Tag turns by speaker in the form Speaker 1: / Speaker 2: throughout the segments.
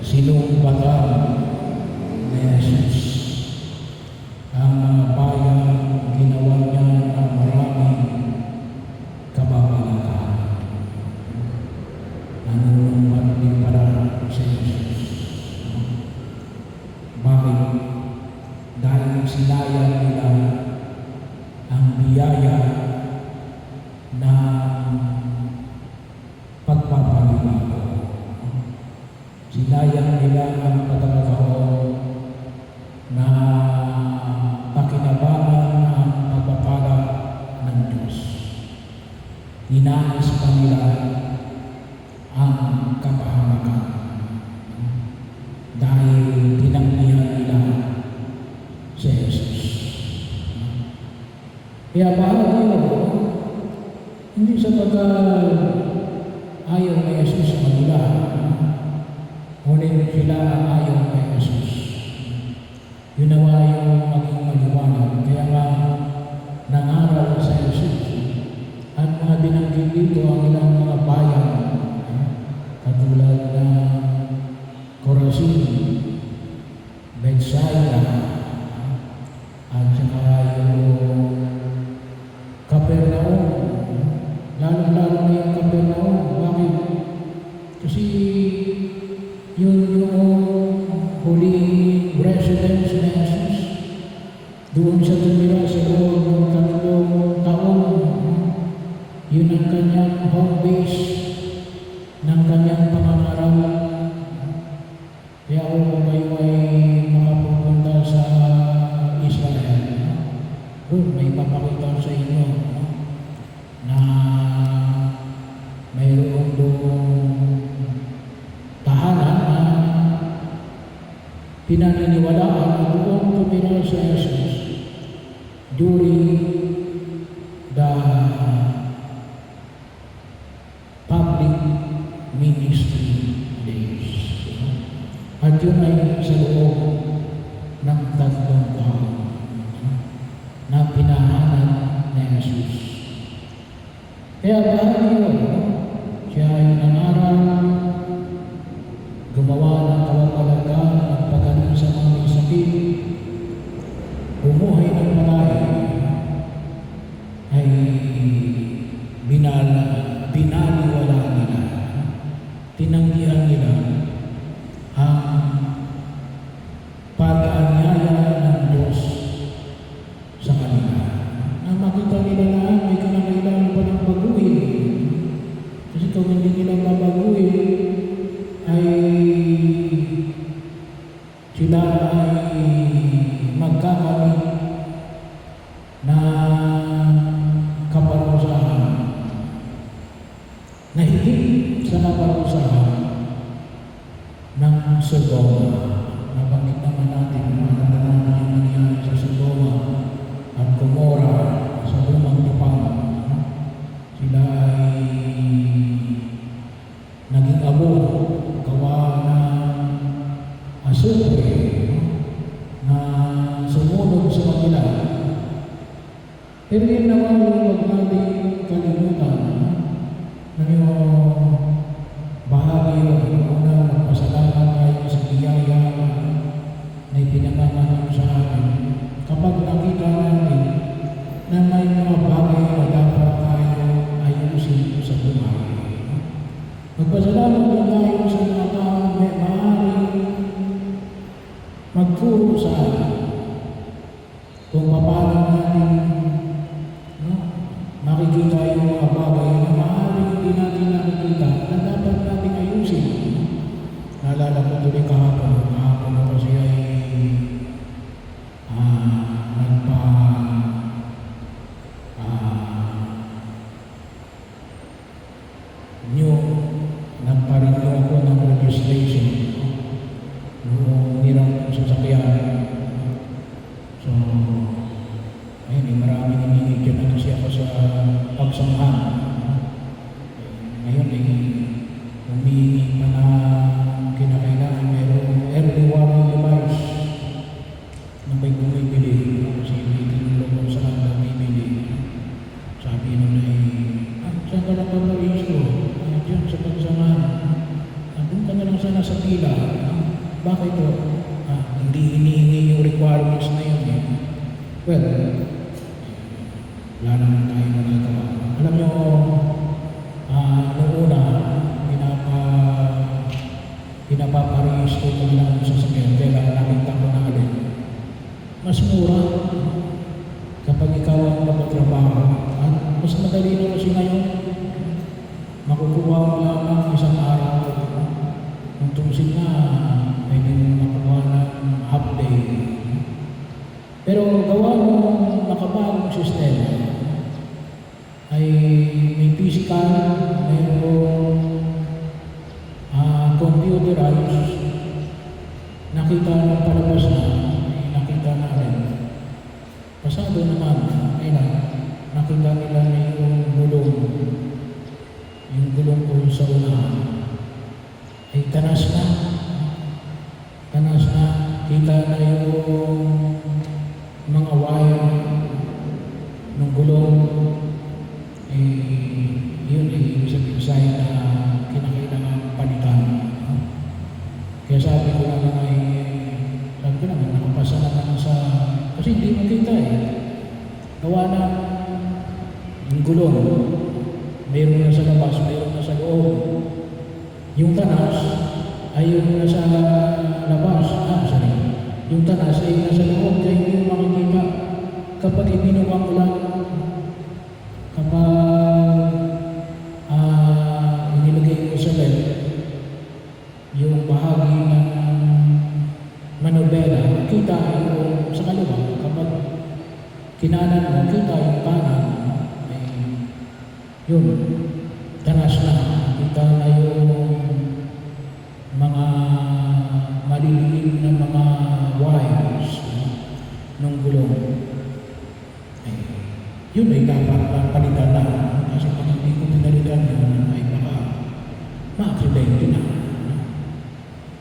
Speaker 1: sinumbatan ni Jesus. Ang mga bayan, ginawa niya ng maraming kababalakan. Nanunumbat din pala si Jesus. Bakit? Dahil sinayang nila ang biyaya ng pagpapalibago. Sinayang nila ang pagkakataon na pakinabangan ang pagpapala ng Diyos. Ninais pa nila ang kapahamakan dahil tinanggihan nila si Jesus. Kaya bahagi ako, hindi sapagkat ayaw ni Jesus sa kanila, ngunit sila ang ayaw kay Jesus. Yun nawa yung maging maliwanag. Kaya nga nangaral sa Jesus at mga binanggit dito ang ilang mga bayan, katulad ng Corazin, Bethsaida, at saka yung Capernaum. Lalo-lalo na yung Capernaum. Bakit? Kasi yung huling residence ni Jesus, doon siya tumira sa loob ng 3 taon. Yun ang kanyang home base ng kanyang pangangaral. Kaya kung kayo ay makapupunta sa Israel, doon may papakita sa inyo na mayroon doon tahanan na pinaniniwalaan na doon tumira sa Jesus during the public ministry days. At yun ay sa loob ng 3 taon na pinahanan ni Jesus. Kaya bahagi yun, siya ay nangaral, gumawa ng kawapalagan at pagaling sa mga may sakit, bumuhay ng malay, ay binaliwala nila, tinanggihan nila ang pag-anyaya ng Diyos sa kanila. Na makita nila na may kinakailangan pa ng baguhin. Kasi kung hindi nila babaguhin, ay sila ay magkakamit na kaparusahan na higit sa kaparusahan ng Sodoma. Nabanggit naman natin, makakala natin yung nangyari sa Sodoma at Gomora sa lumang Japan. Sila ay naging abo, gawa ng asupre na sumunod sa kanila. Pero yun naman yung huwag natin kalimutan na yung bahagi yung una magpasalamat tayo sa biyaya na ipinanganan sa atin. Kapag nakita natin na may mga bagay na Manila, bakit ito? Hindi hinihingi yung requirements na yun eh. Well, wala naman tayo magagawa. Alam nyo, noong una, pinapaparehistro ko lang sa sasakyan, kaya nakita ko na alin. Mas mura kapag ikaw ang magtrabaho. At mas madali na kasi ngayon, makukuha mo lamang isang araw. Kung tungsin na, pwede mo makuha ng half day. Pero gawa mo nakabagong sistema, ay may physical, mayroong computerized, nakita ng palabas na, nakita na rin. Pasado naman, nakita nila na yung gulong ko sa unahan, ay tanas na, kita na yung mga wire ng gulong, yun yung sabihin na kinakailangan palitan. Kaya sabi ko naman, nakapasa naman sa, kasi hindi makita gawa na yung gulong, mayroon na sa labas, mayroon na sa loob. Yung tanas ay yung nasa labas, yung tanas ay nasa loob, kaya hindi mo makikita kapag ibinuwang ko lang, kapag inilagay ko sa left, yung bahagi ng manobela, kita yung sa kaliwa. Kapag kinanan mo, kita yung kanan, yun, tanas na. Kita na yung mga maliliit na mga wires ng gulong. Yun ay dapat palitan na. Kasi kung hindi ko pinalitan yun, ay baka ma-aksidente na.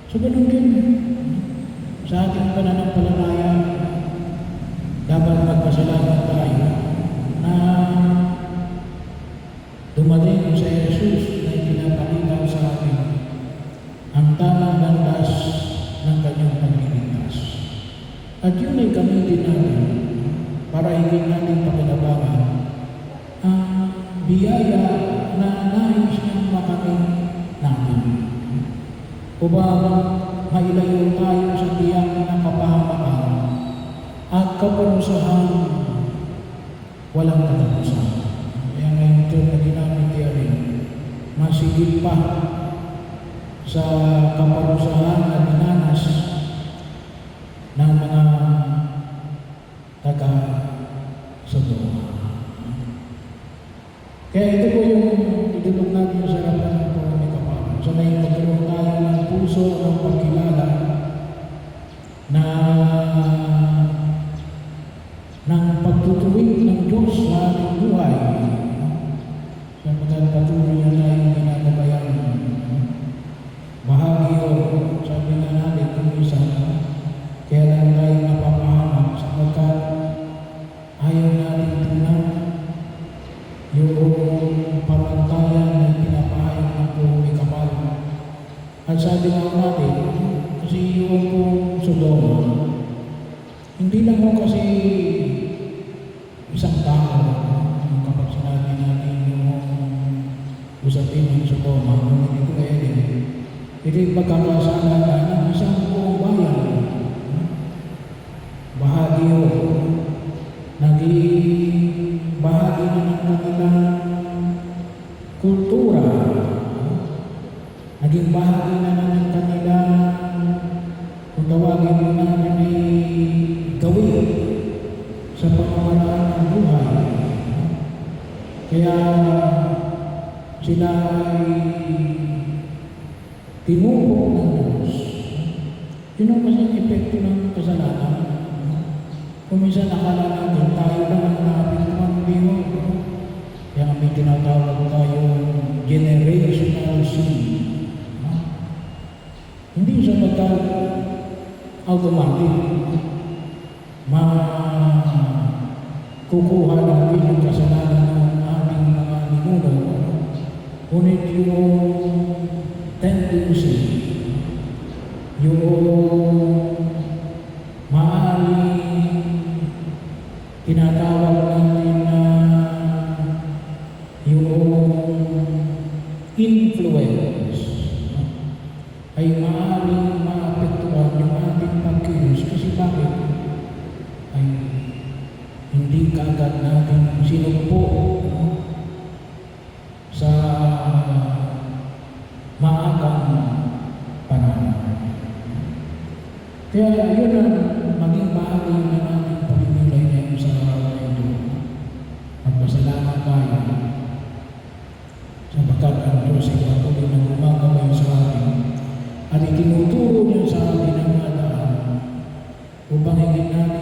Speaker 1: So, ganun din. Sa ating pananampalataya, dapat magpasalamat tayo na dumating sa Jesus na ipinapakita sa atin ang tamang landas ng kanyang pagliligtas. At yun ay gamitin natin para higit natin pakinabangan ang biyaya na nais niyang makamit natin. Upang mailayo tayo sa tiyak na kapahamakan at kaparusahan walang katapusan. Kaya ngayon ito na ginamit rin, masigit pa sa kaparusahan na dinanas ng mga taga-Sodoma. Kaya ito po yung idulog natin sa harapan ng Purong Kapal. So na yung magkaroon tayo ng puso ng pagkilala na ng pagtutuwid ng Diyos sa ating buhay. Sapagkat patuloy na tayong ginagabayan. Bahagi o, sabi na natin kung isa, kaya lang tayo napapahamak sapagkat ayaw natin tunan yung pamantayan na pinapahayag ng Purong Kapal. At sabi nga natin, kasi yung Sodoma, hindi lang mo kasi isang tao, kapag sinabi natin yung usapin ng Sodoma, hindi ko kaya din. Ito'y pagkakasala ng isang buong bayan. Bahagi yun. Naging bahagi na ng kanilang kultura. Naging bahagi na ng kanilang, kung tawagin mo namin ay gawin sa pamamaraan ng buhay. Kaya sila ay tinupok ng Diyos. Yun ang kasing epekto ng kasalanan. Kung minsan nakala natin, tayo lang ang nakapintuan mo. Kaya may tinatawag tayong generational sin. Hindi siya automatic. Kukuha natin yung kasalanan ng ating mga ninuno. Ngunit yung tendency yung maaaring tinatawag natin na yung influence ay maaaring maapektuhan yung ating pagkilos kasi bakit? Ay hindi kaagad natin sinumpo sa maagang panahon. Kaya yun ang maging bahagi ng ating pamimilay ngayon sa araw na ito. Magpasalamat tayo sapagkat ang Diyos ay patuloy na gumagabay sa atin at itinuturo niya sa atin ang mga daan upang higit natin